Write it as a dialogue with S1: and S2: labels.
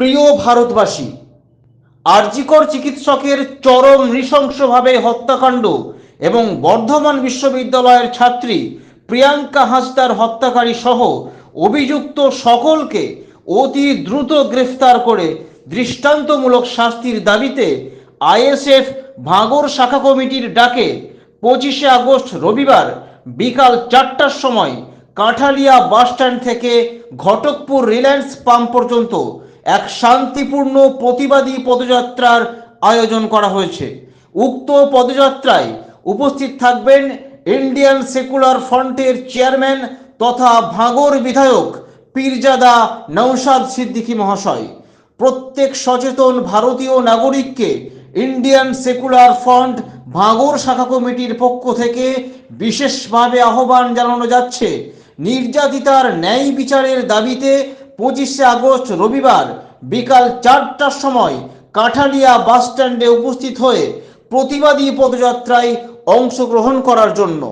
S1: প্রিয় ভারতবাসী, আরজিকর চিকিৎসকের চরম নৃশংসভাবে হত্যাকাণ্ড এবং বর্ধমান বিশ্ববিদ্যালয়ের ছাত্রী প্রিয়াঙ্কা হাসদার হত্যাকারী সহ অভিযুক্ত সকলকে অতি দ্রুত গ্রেফতার করে দৃষ্টান্তমূলক শাস্তির দাবিতে আইএসএফ ভাঙড় শাখা কমিটির ডাকে 25শে আগস্ট রবিবার বিকাল 4টার সময় কাঁঠালিয়া বাসস্ট্যান্ড থেকে ঘটকপুর রিলায়েন্স পাম্প পর্যন্ত এক শান্তিপূর্ণ প্রতিবাদী পদযাত্রার আয়োজন করা হয়েছে। উক্ত পদযাত্রায় উপস্থিত থাকবেন ইন্ডিয়ান সেকুলার ফ্রন্টের চেয়ারম্যান তথা ভাঙড় বিধায়ক পীরজাদা নওশাদ সিদ্দিকী মহাশয়। প্রত্যেক সচেতন ভারতীয় নাগরিককে ইন্ডিয়ান সেকুলার ফ্রন্ট ভাঙড় শাখা কমিটির পক্ষ থেকে বিশেষভাবে আহ্বান জানানো যাচ্ছে, নির্যাতিতার ন্যায় বিচারের দাবিতে 25শে আগস্ট রবিবার বিকাল 4টার সময় কাঁঠালিয়া বাসস্ট্যান্ডে উপস্থিত হয়ে প্রতিবাদী পদযাত্রায় অংশগ্রহণ করার জন্য।